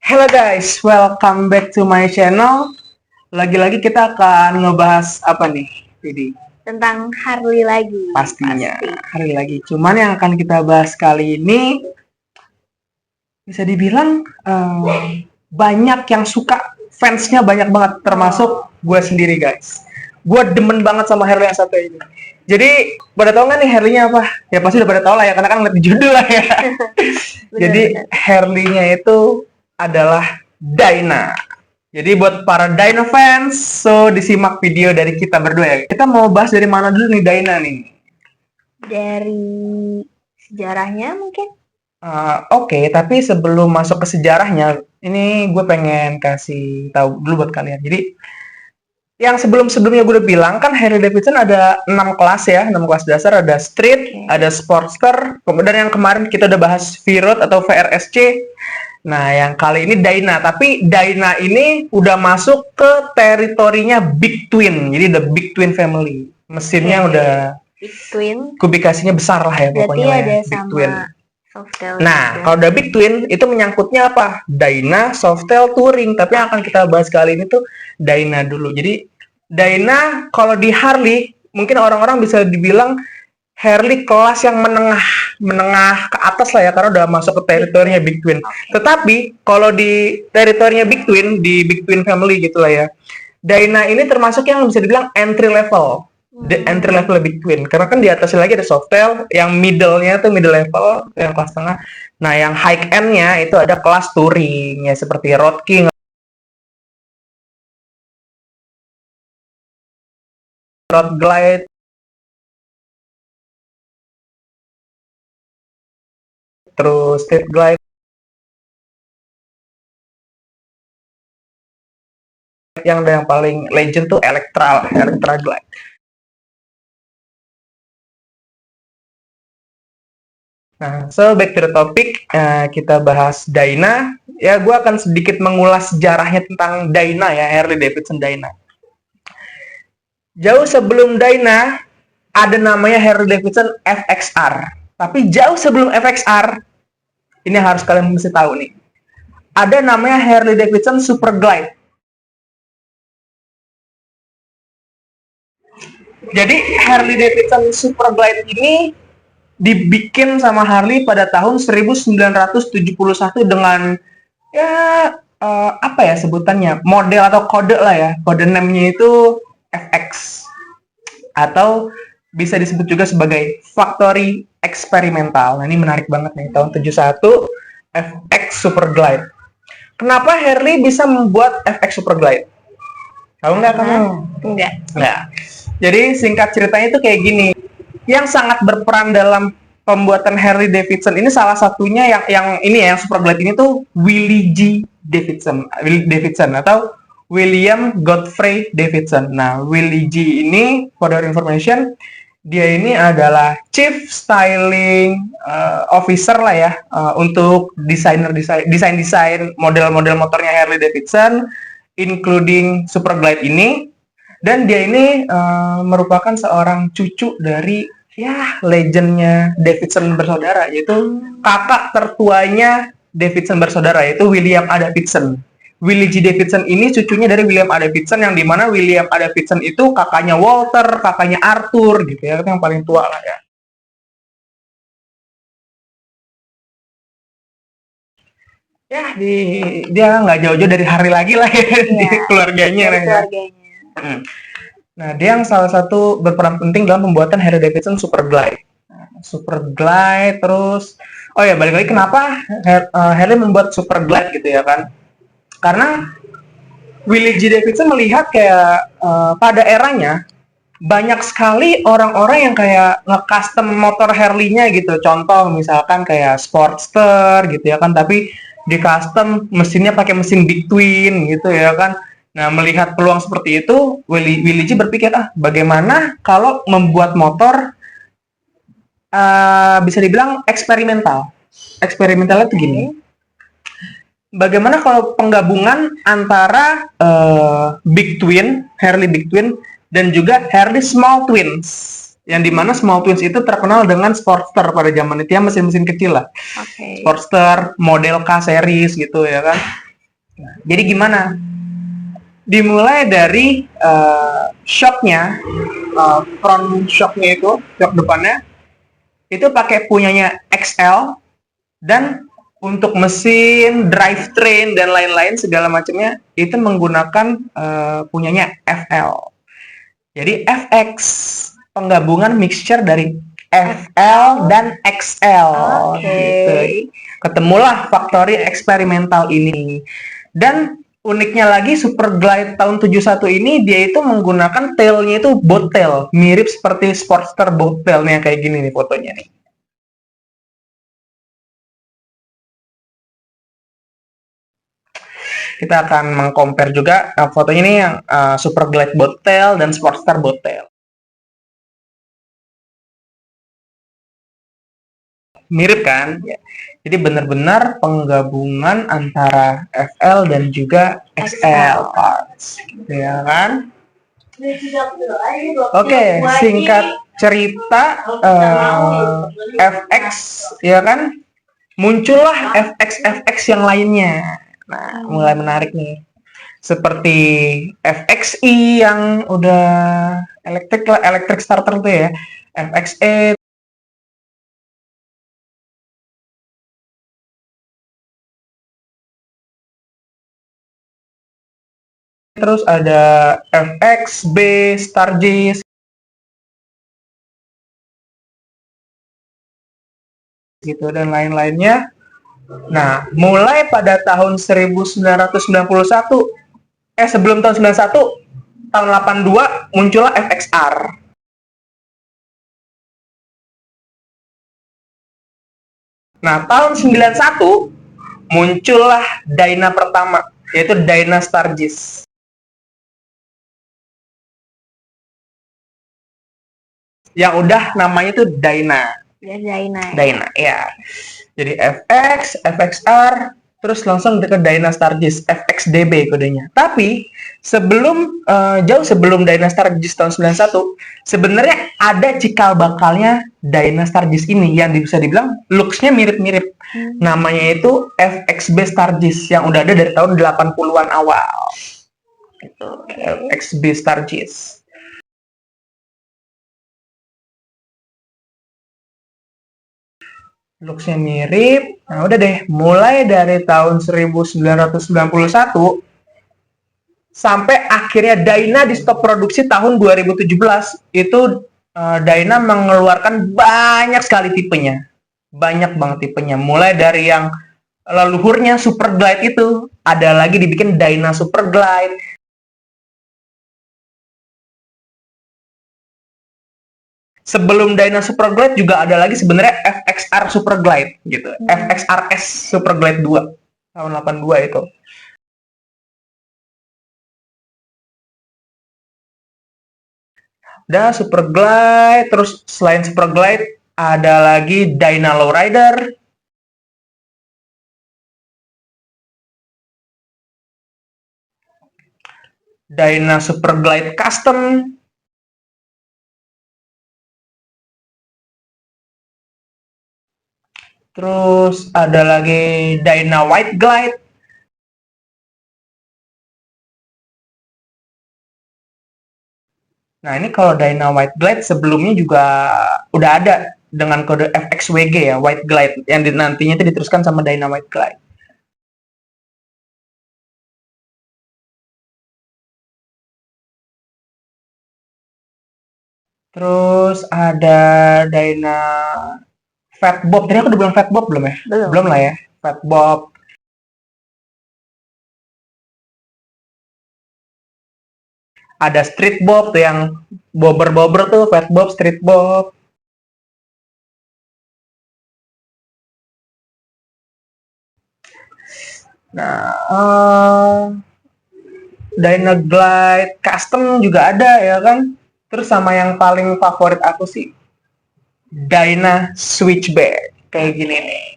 Hello guys, welcome back to my channel. Lagi-lagi kita akan ngebahas apa nih, Didi? Tentang Harley lagi. Pastinya, Harley lagi. Cuman yang akan kita bahas kali ini bisa dibilang banyak yang suka, fansnya banyak banget, termasuk gue sendiri guys. Gue demen banget sama Harley yang satu ini. Jadi, pada tahu nggak nih Harley-nya apa? Ya pasti udah pada tahu lah ya, karena kan ngeliat di judul lah ya. Jadi, Harley-nya itu adalah Dyna. Jadi buat para Dyna fans, so disimak video dari kita berdua ya. Kita mau bahas dari mana dulu nih Dyna nih? Dari sejarahnya mungkin? Oke, tapi sebelum masuk ke sejarahnya, ini gue pengen kasih tahu dulu buat kalian. Jadi yang sebelum-sebelumnya gue udah bilang kan Harley Davidson ada 6 kelas ya, 6 kelas dasar, ada street, ada sportster, kemudian yang kemarin kita udah bahas V-Road atau VRSC. Nah, yang kali ini Dyna, tapi Dyna ini udah masuk ke teritorinya Big Twin. Jadi the Big Twin family. Mesinnya udah Big Twin. kubikasinya besar lah ya pokoknya Berarti ada ya, Big sama Twin. Softail. Nah, kalau udah Big Twin itu menyangkutnya apa? Dyna, Softail, Touring. Tapi yang akan kita bahas kali ini tuh Dyna dulu. Jadi Dyna kalau di Harley mungkin orang-orang bisa dibilang Harley kelas yang menengah ke atas lah ya, karena udah masuk ke teritorinya Big Twin. Tetapi kalau di teritorinya Big Twin, di Big Twin family gitu lah ya, Dyna ini termasuk yang bisa dibilang entry level. The entry level Big Twin, karena kan di atasnya lagi ada Softail, yang middle-nya tuh middle level, yang kelas tengah. Nah, yang high end-nya itu ada kelas touring ya, seperti Road King, Road Glide, terus Street Glide, yang paling legend tuh Electra Glide. Nah, so back to the topic, kita bahas Dyna. Ya, gue akan sedikit mengulas sejarahnya tentang Dyna ya, Harley Davidson Dyna. Jauh sebelum Dyna, ada namanya Harley Davidson FXR. Tapi jauh sebelum FXR, ini harus kalian mesti tahu nih, ada namanya Harley Davidson Super Glide. Jadi Harley Davidson Super Glide ini dibikin sama Harley pada tahun 1971 dengan ya apa ya sebutannya, model atau kode lah ya, kode name-nya itu FX atau bisa disebut juga sebagai factory eksperimental. Nah, ini menarik banget nih, tahun 71 FX Super Glide. Kenapa Harley bisa membuat FX Super Glide? Tahu nggak kamu? Enggak. Nah, jadi singkat ceritanya itu kayak gini. Yang sangat berperan dalam pembuatan Harley Davidson ini salah satunya yang ini ya, yang Super Glide ini tuh Willie G. Davidson atau William Godfrey Davidson. Nah, Willie G ini, for your information, dia ini adalah Chief Styling Officer lah ya, untuk desain model-model motornya Harley Davidson, including Super Glide ini. Dan dia ini merupakan seorang cucu dari ya legendnya Davidson bersaudara, yaitu kakak tertuanya Davidson bersaudara, yaitu William A. Davidson. Willie G. Davidson ini cucunya dari William A. Davidson, yang dimana William A. Davidson itu kakaknya Walter, kakaknya Arthur gitu ya, yang paling tua lah ya. Ya, dia nggak jauh-jauh dari Harley lagi lah ya, di keluarganya. Nah, dia yang salah satu berperan penting dalam pembuatan Harley Davidson Super Glide. Terus, oh ya, balik lagi kenapa Harley membuat Super Glide gitu ya kan? Karena Willie G. Davidson melihat kayak pada eranya banyak sekali orang-orang yang kayak nge-custom motor Harley-nya gitu. Contoh misalkan kayak Sportster gitu ya kan, tapi di custom mesinnya pakai mesin Big Twin gitu ya kan. Nah, melihat peluang seperti itu, Willie G berpikir, bagaimana kalau membuat motor bisa dibilang eksperimental. Eksperimentalnya itu gini. Bagaimana kalau penggabungan antara Big Twin, Harley Big Twin, dan juga Harley Small Twins, yang dimana Small Twins itu terkenal dengan Sportster pada zaman itu ya, mesin-mesin kecil lah. Sportster, model K series gitu ya kan. Jadi gimana? Dimulai dari shocknya, front shocknya itu, shock depannya, itu pakai punyanya XL, dan untuk mesin, drivetrain, dan lain-lain segala macamnya itu menggunakan punyanya FL. Jadi FX, penggabungan mixture dari FL dan XL. Gitu. Ketemulah factory eksperimental ini. Dan uniknya lagi Super Glide tahun 71 ini dia itu menggunakan tailnya itu boat tail, mirip seperti Sportster boat tailnya kayak gini nih fotonya nih. Kita akan mengcompare juga fotonya ini yang Super Glide boat tail dan Sportster boat tail. Mirip kan? Ya. Jadi benar-benar penggabungan antara FL dan juga XL parts, gitu ya kan? Oke, singkat cerita FX ya kan, muncullah FX yang lainnya. Nah, mulai menarik nih. Seperti FXI yang udah electric starter tuh ya, FXE. Terus ada FXB, Stargaze, gitu dan lain-lainnya. Nah, mulai pada tahun 1991, sebelum tahun 91, tahun 82 muncullah FXR. Nah, tahun 91 muncullah Dyna pertama, yaitu Dyna Stargaze. Yang udah namanya tuh Dyna. Ya, Dyna. Dyna, ya. Jadi FX, FXR, terus langsung ke Dyna Stargaze, FXDB kodenya. Tapi jauh sebelum Dyna Stargaze tahun 91, sebenarnya ada cikal bakalnya Dyna Stargaze ini yang bisa dibilang looks-nya mirip-mirip. Namanya itu FXB Stargaze yang udah ada dari tahun 80-an awal. Gitu. FXB Stargaze. Looks-nya mirip. Nah, udah deh, mulai dari tahun 1991 sampai akhirnya Dyna di stop produksi tahun 2017, itu Dyna mengeluarkan banyak sekali tipenya. Banyak banget tipenya. Mulai dari yang leluhurnya Super Glide itu, ada lagi dibikin Dyna Super Glide. Sebelum Dyna Super Glide juga ada lagi sebenarnya FXR Super Glide gitu. FXRS Super Glide 2 tahun 82 itu. Udah Super Glide, terus selain Super Glide ada lagi Dyna Lowrider. Dyna Super Glide Custom. Terus ada lagi Dyna White Glide. Nah, ini kalau Dyna White Glide sebelumnya juga udah ada dengan kode FXWG ya, White Glide, yang nantinya itu diteruskan sama Dyna White Glide. Terus ada Dyna Fat Bob. Tadi aku udah bilang Fat Bob belum ya? Belum lah ya. Fat Bob. Ada Street Bob tuh yang bobber-bobber tuh, Fat Bob, Street Bob. Nah, Dyna Glide Custom juga ada ya kan? Terus sama yang paling favorit aku sih, Dyna Switchback. Kayak gini nih.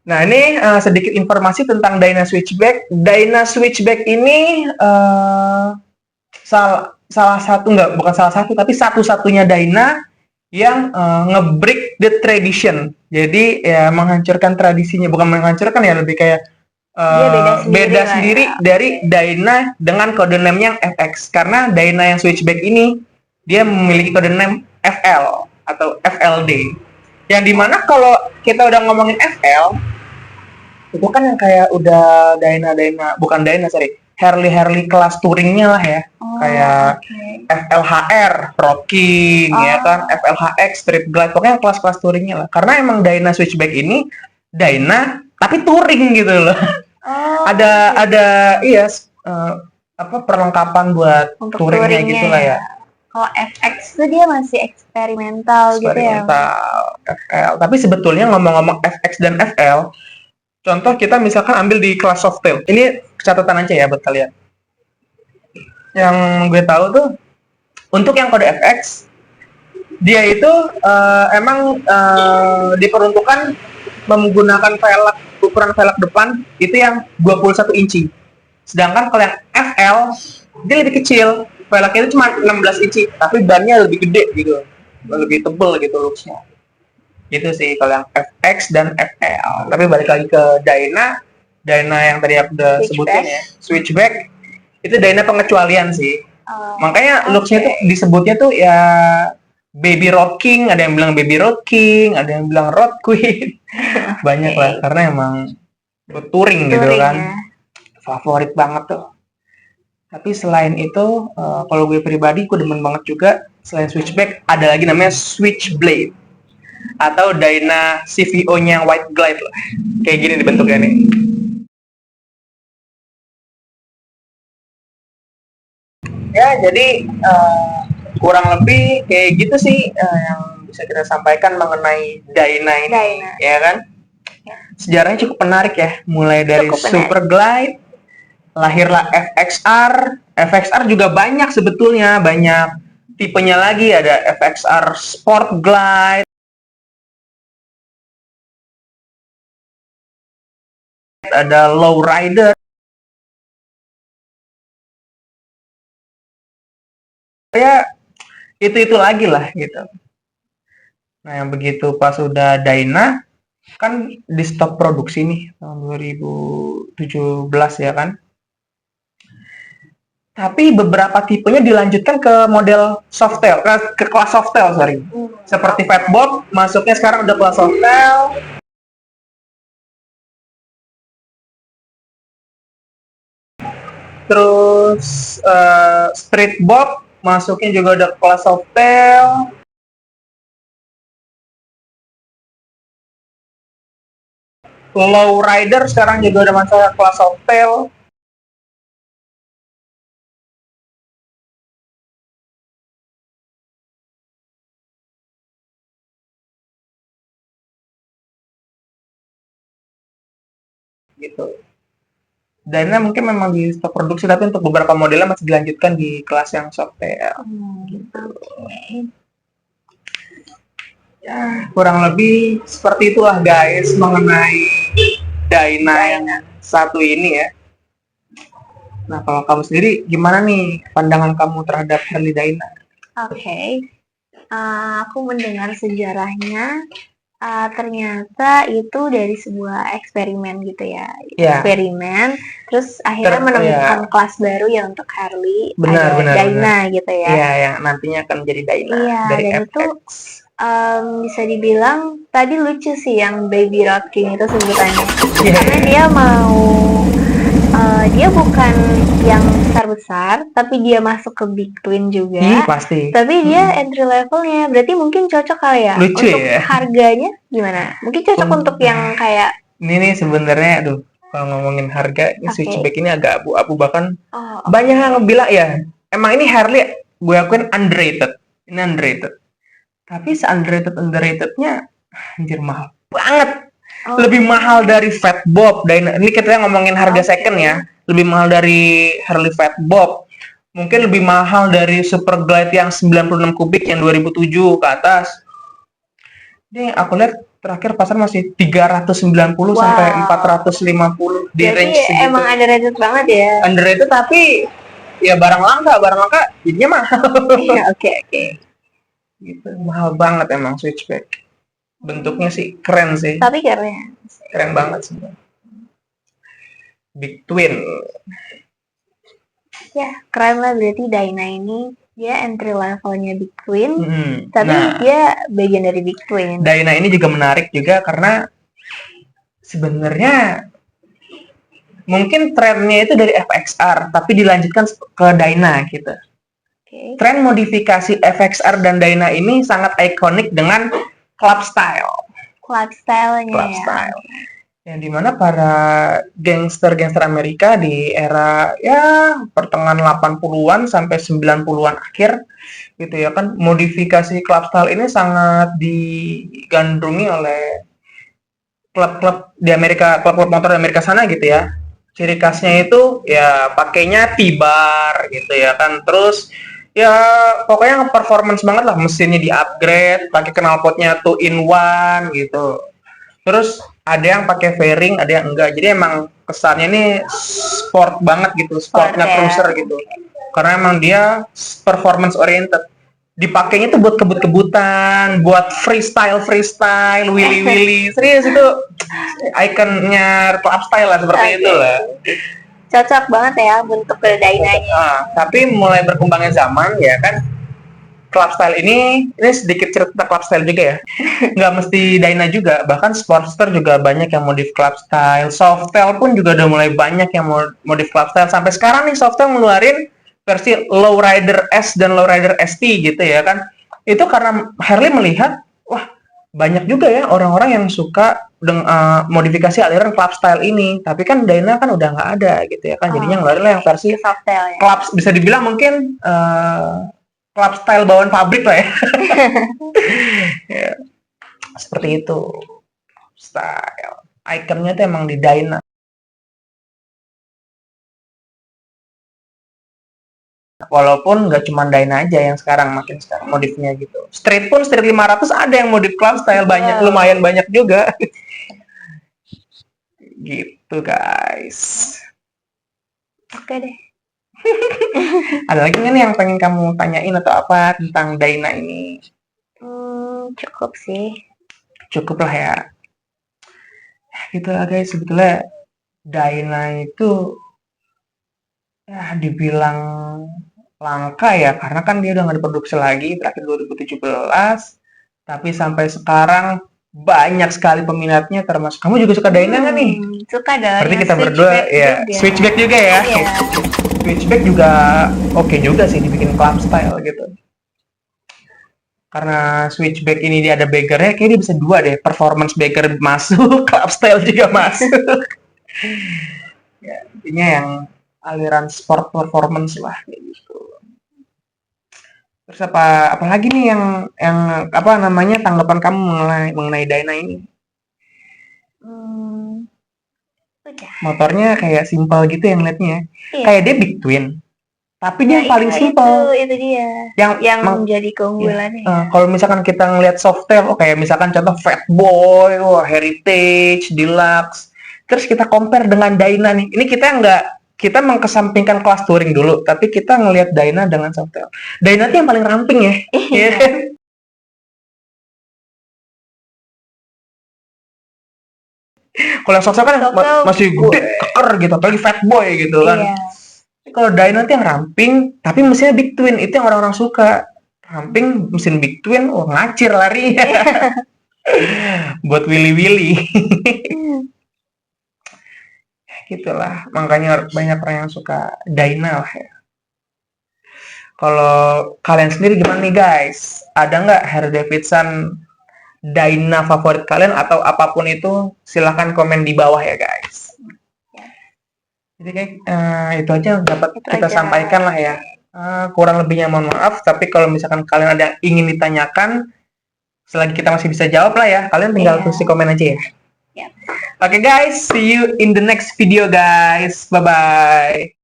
Nah, ini sedikit informasi tentang Dyna Switchback. Dyna Switchback ini salah satu, bukan salah satu, tapi satu-satunya Dyna yang nge-break the tradition. Jadi ya menghancurkan tradisinya, bukan menghancurkan ya, lebih kayak Dia beda beda lah sendiri ya. dari Dyna dengan kode name yang FX. Karena Dyna yang switchback ini dia memiliki kode name FL atau FLD. Yang dimana kalau kita udah ngomongin FL, itu kan yang kayak udah Dyna, bukan Dyna, sorry, Harley kelas touringnya lah ya. Kayak FLHR, Road King, ya kan, FLHX, Street Glide, pokoknya kelas-kelas touringnya lah. Karena emang Dyna switchback ini Dyna tapi touring gitu loh. Ada iya apa perlengkapan buat Untuk touringnya gitu lah ya. Kalau FX tuh dia masih eksperimental gitu ya. FL. Tapi sebetulnya ngomong-ngomong FX dan FL, contoh kita misalkan ambil di kelas Softail. Ini catatan aja ya buat kalian. Yang gue tahu tuh untuk yang kode FX dia itu emang diperuntukkan menggunakan velg, ukuran velg depan itu yang 21 inci. Sedangkan kalau yang FL dia lebih kecil, velgnya itu cuma 16 inci, tapi bannya lebih gede gitu, lebih tebel gitu looksnya. Itu sih kalau yang FX dan FL. Tapi balik lagi ke Dyna yang tadi aku udah sebutin ya, switchback itu Dyna pengecualian sih. Makanya looksnya tuh disebutnya tuh ya Baby Road King, ada yang bilang Baby Road King, ada yang bilang Road Queen. Banyak lah, karena emang touring gitu kan. Favorit banget tuh. Tapi selain itu, kalau gue pribadi, gue demen banget juga. Selain switchback, ada lagi namanya switchblade. Atau Dyna CVO-nya White Glide lah. Kayak gini dibentuknya nih. Ya, jadi kurang lebih kayak gitu sih yang bisa kita sampaikan mengenai Dyna ini, ya kan? Sejarahnya cukup menarik ya, mulai dari Super Glide, lahirlah FXR. FXR juga banyak sebetulnya, banyak tipenya lagi, ada FXR Sport Glide, ada Low Rider. Ya itu lagi lah gitu. Nah yang begitu pas udah Dyna kan di stop produksi nih tahun 2017 ya kan. Tapi beberapa tipenya dilanjutkan ke model Softail, ke kelas Softail sorry. Seperti Fatbob masuknya sekarang udah kelas Softail. Terus Street Bob masuknya juga udah kelas Softail. Low Rider sekarang juga udah masuk kelas Softail. Gitu. Dyna mungkin memang di stop produksi, tapi untuk beberapa modelnya masih dilanjutkan di kelas yang Softail. Gitu. Ya, kurang lebih seperti itulah guys mengenai Dyna yang satu ini ya. Nah, kalau kamu sendiri gimana nih pandangan kamu terhadap Harley Dyna? Aku mendengar sejarahnya. Ternyata itu dari sebuah eksperimen gitu ya. Eksperimen, terus akhirnya menemukan kelas baru ya untuk Harley. Benar. Dyna gitu ya. Iya, yang nantinya akan menjadi Dyna dari dan FX. Itu bisa dibilang tadi lucu sih yang Baby Road King itu sebutannya. Karena dia dia bukan yang besar-besar, tapi dia masuk ke Big Twin juga. Pasti. Tapi dia entry levelnya, berarti mungkin cocok kali ya. Lucu untuk ya. Harganya gimana? Mungkin cocok untuk yang kayak. Ini nih sebenarnya, aduh, kalau ngomongin harga, ini switchback ini agak abu-abu, bahkan banyak yang bilang ya, emang ini Harley, gue akuin underrated. Ini underrated. Tapi se-underrated-underratednya, anjir mahal banget. Lebih mahal dari Fatbob. Ini kita ngomongin harga second ya. Lebih mahal dari Harley Fatbob. Mungkin lebih mahal dari Super Glide yang 96 kubik yang 2007 ke atas. Ini aku lihat terakhir pasar masih 390 sampai 450 di range segitu. Emang underrated banget ya. Underrated tapi ya barang langka jadinya mahal. Oke. Gitu, mahal banget emang switchback. Bentuknya sih keren sih. Tapi keren banget sih. Big Twin. Ya, keren lah berarti Dyna ini dia entry levelnya Big Twin, tapi dia bagian dari Big Twin. Dyna ini juga menarik juga karena sebenarnya mungkin trennya itu dari FXR, tapi dilanjutkan ke Dyna gitu. Tren modifikasi FXR dan Dyna ini sangat ikonik dengan club style. Club style-nya style. Yang dimana para gangster Amerika di era ya pertengahan 80-an sampai 90-an akhir gitu ya kan, modifikasi club style ini sangat digandrungi oleh klub-klub di Amerika, klub-klub motor di Amerika sana gitu ya. Ciri khasnya itu ya pakainya T-bar gitu ya kan, terus ya pokoknya performance banget lah, mesinnya di-upgrade, pakai knalpotnya 2-in-1 gitu. Terus ada yang pakai fairing, ada yang enggak. Jadi emang kesannya ini sport banget gitu, sportnya cruiser gitu. Karena emang dia performance oriented. Dipakainya tuh buat kebut-kebutan, buat freestyle, willy. Serius itu ikonnya club style lah, seperti itu lah. Cocok banget ya bentuk ke Dyna-nya. Tapi mulai berkembangnya zaman ya kan, club style ini sedikit cerita club style juga ya. Nggak mesti Dyna juga, bahkan Sportster juga banyak yang modif club style. Softail pun juga udah mulai banyak yang modif club style. Sampai sekarang nih Softail ngeluarin versi Lowrider S dan Lowrider ST gitu ya kan. Itu karena Harley melihat, wah banyak juga ya orang-orang yang suka dengan modifikasi aliran club style ini. Tapi kan Dyna kan udah nggak ada gitu ya kan. Jadinya ngeluarin yang versi Softail ya. club, bisa dibilang mungkin club style bawaan pabrik lah ya. Ya. Seperti itu. Style. Ikonnya tuh emang di Dyna. Walaupun nggak cuma Dyna aja yang sekarang modifnya gitu. Street 500 ada yang modif club style banyak, lumayan banyak juga. Gitu guys. Oke deh. Ada lagi nggak nih yang pengen kamu tanyain atau apa tentang Dyna ini? Cukup sih. Cukup lah ya. Gitu lah guys, sebetulnya Dyna itu ya dibilang langka ya, karena kan dia udah nggak diproduksi lagi terakhir 2017. Tapi sampai sekarang banyak sekali peminatnya, termasuk kamu juga suka Dyna nggak nih? Suka dong. Berarti kita berdua ya switchback juga ya. Iya. Switchback juga oke juga sih dibikin club style gitu. Karena switchback ini dia ada baggernya, kayaknya dia bisa dua deh, performance bagger masuk, club style juga masuk. Ya, intinya yang aliran sport performance lah kayak gitu. Terus apa lagi nih yang apa namanya tanggapan kamu mengenai Dyna ini? Udah. Motornya kayak simpel gitu yang liatnya. Iya. Kayak dia Big Twin. Tapi dia paling simpel. Itu dia. Yang menjadi keunggulannya. Ya. Kalau misalkan kita ngeliat Softail, kayak misalkan contoh Fatboy, Heritage, Deluxe. Terus kita compare dengan Dyna nih. Ini kita mengkesampingkan kelas touring dulu, tapi kita ngelihat Dyna dengan Softail. Dyna tuh yang paling ramping ya. Iya kan? Kalau Softail kan masih gede, keker gitu, apalagi Fatboy gitu kan. Iya. Kalau Dyna tuh yang ramping, tapi mesinnya Big Twin, itu yang orang-orang suka. Ramping, mesin Big Twin, ngacir lari. Buat willy-willy. Gitulah, makanya banyak orang yang suka Dyna lah ya. Kalau kalian sendiri gimana nih guys? Ada nggak Harley Davidson Dyna favorit kalian atau apapun itu? Silahkan komen di bawah ya guys. Jadi kayak itu aja yang dapat kita sampaikan lah ya. Kurang lebihnya mohon maaf, tapi kalau misalkan kalian ada yang ingin ditanyakan, selagi kita masih bisa jawab lah ya, kalian tinggal tulis di komen aja ya. Oke guys, see you in the next video guys. Bye-bye.